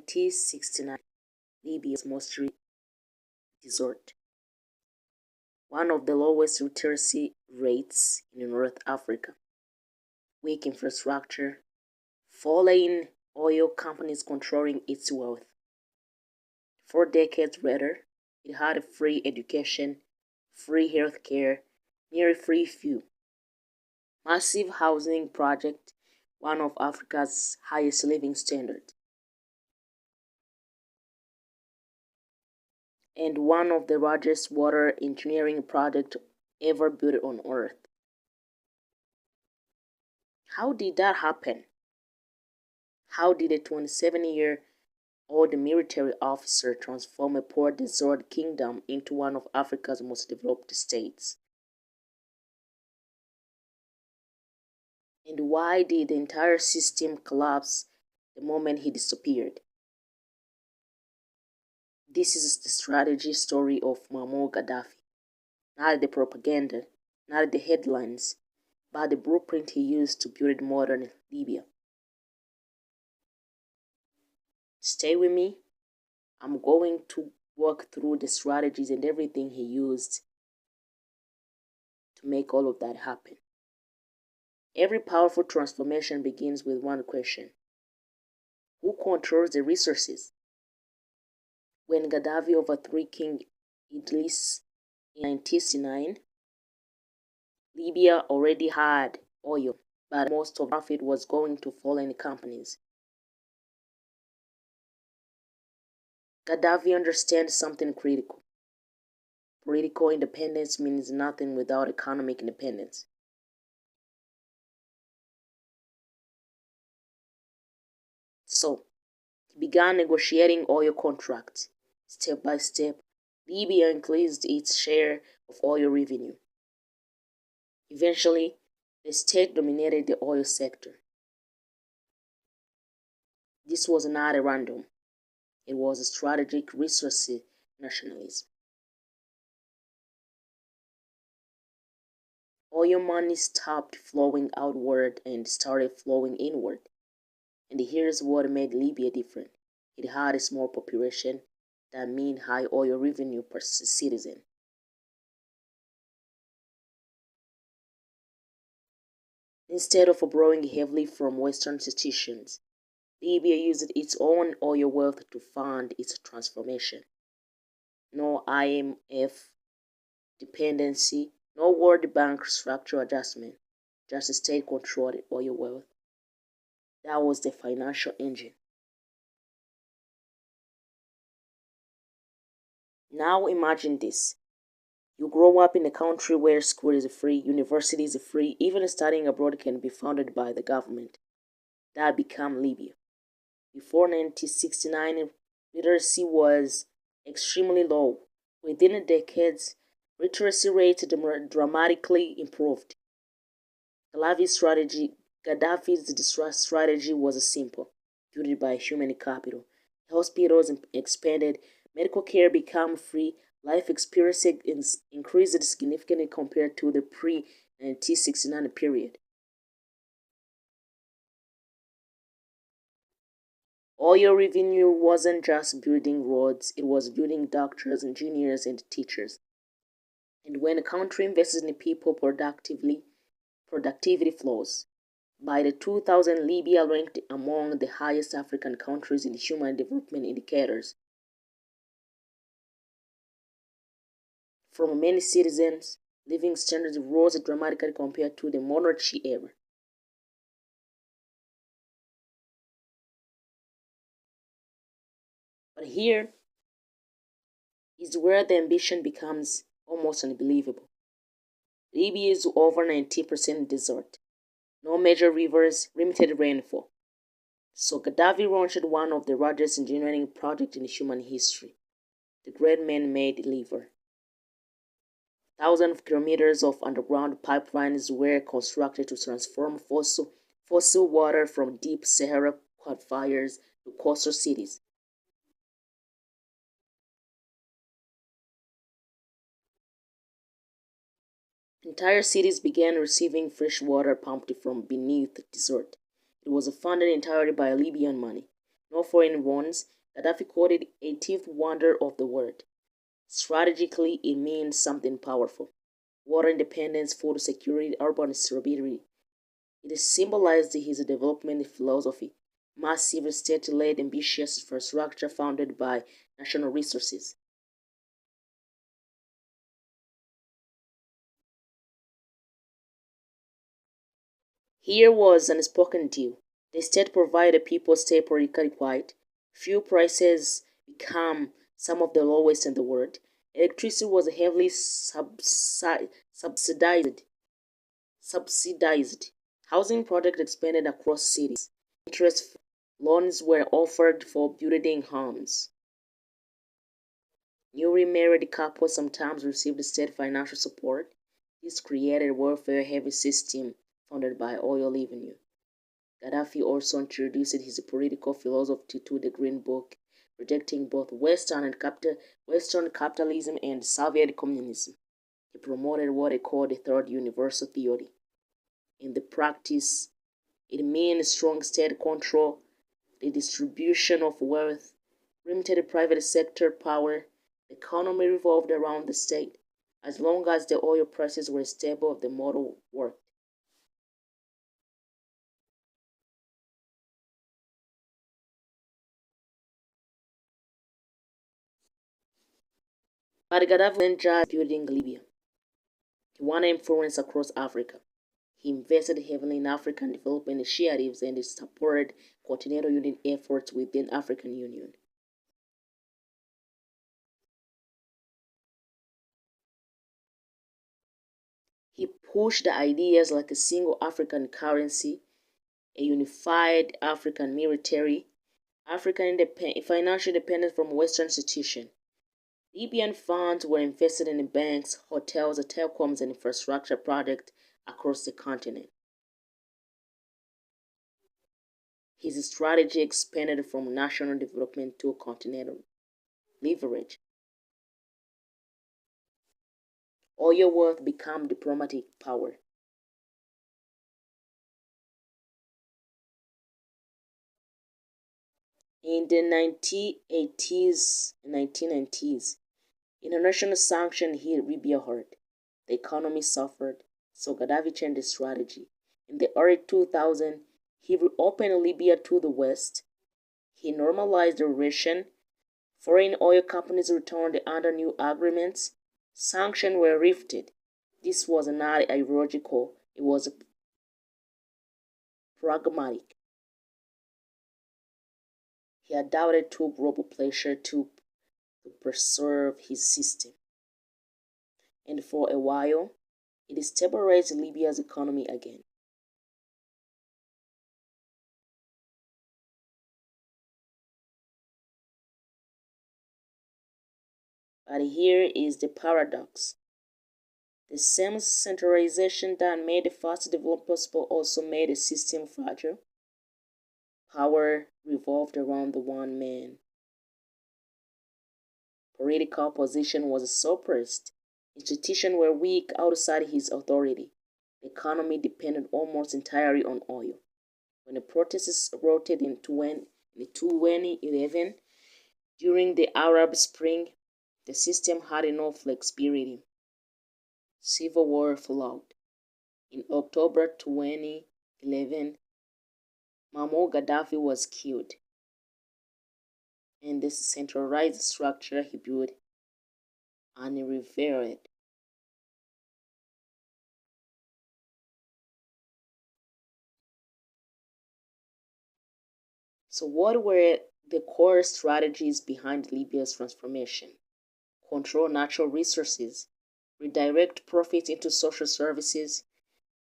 1969, Libya's most desert, one of the lowest literacy rates in North Africa, weak infrastructure, falling oil companies controlling its wealth. 4 decades later, it had free education, free healthcare, nearly free fuel, massive housing project, one of Africa's highest living standards, and one of the largest water engineering projects ever built on Earth. How did that happen? How did a 27-year-old military officer transform a poor desert kingdom into one of Africa's most developed states? And why did the entire system collapse the moment he disappeared? This is the strategy story of Muammar Gaddafi, not the propaganda, not the headlines, but the blueprint he used to build modern Libya. Stay with me. I'm going to walk through the strategies and everything he used to make all of that happen. Every powerful transformation begins with one question: who controls the resources? When Gaddafi overthrew King Idris in 1969, Libya already had oil, but most of it was going to foreign companies. Gaddafi understands something critical. Political independence means nothing without economic independence. So, he began negotiating oil contracts. Step by step, Libya increased its share of oil revenue. Eventually, the state dominated the oil sector. This was not a random. It was a strategic resource nationalism. Oil money stopped flowing outward and started flowing inward. And here's what made Libya different. It had a small population, that meant high oil revenue per citizen. Instead of borrowing heavily from Western institutions, Libya used its own oil wealth to fund its transformation. No IMF dependency, no World Bank structural adjustment, just state-controlled oil wealth. That was the financial engine. Now imagine this. You grow up in a country where school is free, university is free, even studying abroad can be funded by the government. That became Libya. Before 1969, literacy was extremely low. Within decades, literacy rates dramatically improved. Gaddafi's strategy was simple, fueled by human capital. Hospitals expanded, medical care became free, life experience increased significantly compared to the pre-1969 period. Oil revenue wasn't just building roads, it was building doctors, engineers, and teachers. And when a country invests in people productivity flows. By the 2000, Libya ranked among the highest African countries in human development indicators. For many citizens, living standards rose dramatically compared to the monarchy era. But here is where the ambition becomes almost unbelievable. Libya is over 90% desert. No major rivers, limited rainfall. So Gaddafi launched one of the largest engineering projects in human history, the Great Man-Made River. Thousands of kilometers of underground pipelines were constructed to transform fossil water from deep Sahara aquifers to coastal cities. Entire cities began receiving fresh water pumped from beneath the desert. It was funded entirely by Libyan money. no foreign ones. Gaddafi called it a fifth wonder of the world. Strategically, it means something powerful: water independence, food security, urban stability. It symbolized his development philosophy: massive state-led ambitious infrastructure founded by national resources. Here was an unspoken deal. The state provided people stay politically quiet. Fuel prices become some of the lowest in the world. Electricity was heavily subsidized. Housing projects expanded across cities. Interest loans were offered for building homes. Newly married couples sometimes received state financial support. This created a welfare-heavy system funded by oil revenue. Gaddafi also introduced his political philosophy to the Green Book, rejecting both Western capitalism and Soviet communism. He promoted what he called the Third Universal Theory. In the practice, it means strong state control, the distribution of wealth, limited private sector power. The economy revolved around the state. As long as the oil prices were stable, the model worked. But Gaddafi didn't just building Libya. He wanted influence across Africa. He invested heavily in African development initiatives and supported continental union efforts within African Union. He pushed ideas like a single African currency, a unified African military, financial independence from Western institutions. Libyan funds were invested in banks, hotels, telecoms, and infrastructure projects across the continent. His strategy expanded from national development to continental leverage. Oil wealth became diplomatic power. In the 1980s and 1990s, international sanctions hit Libya hard. The economy suffered, so Gaddafi changed his strategy. In the early 2000s, he reopened Libya to the west. He normalized the region. Foreign oil companies returned under new agreements. Sanctions were lifted. This was not ideological, it was pragmatic. He adapted to global pressure to preserve his system. And for a while, it stabilized Libya's economy again. But here is the paradox: the same centralization that made the fast development possible also made the system fragile. Power revolved around the one man. Political opposition was suppressed. Institutions were weak outside his authority. The economy depended almost entirely on oil. When the protests erupted in 2011 during the Arab Spring, the system had no flexibility. Civil war followed. In October 2011, Muammar Gaddafi was killed, and the centralized structure he built unraveled. So, what were the core strategies behind Libya's transformation? Control natural resources, redirect profits into social services,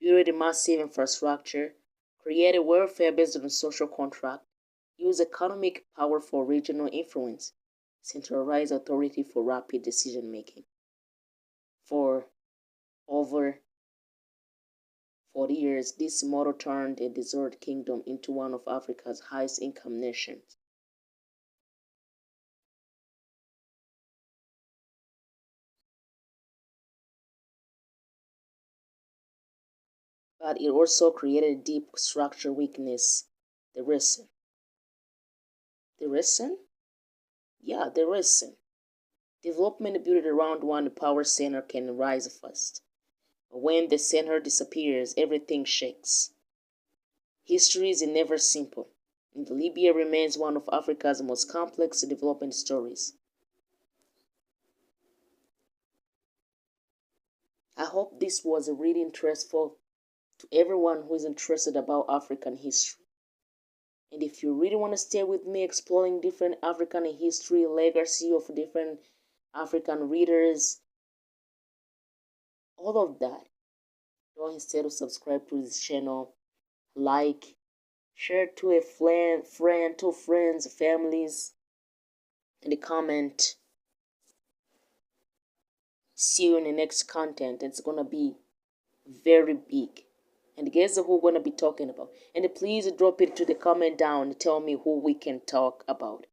build a massive infrastructure, create a welfare based on social contract, use economic power for regional influence, centralize authority for rapid decision making. For over 40 years, this model turned a desert kingdom into one of Africa's highest income nations. But it also created a deep structural weakness: the reason. reason? Yeah, the reason. Development built around one power center can rise fast. But when the center disappears, everything shakes. History is never simple, and Libya remains one of Africa's most complex development stories. I hope this was really interesting to everyone who is interested about African history. And if you really want to stay with me exploring different African history, legacy of different African readers, all of that, don't hesitate to subscribe to this channel, like, share to a friend, to friends, families, in the comment. See you in the next content. It's gonna be very big. And guess who we're gonna be talking about. And please drop it to the comment down and tell me who we can talk about.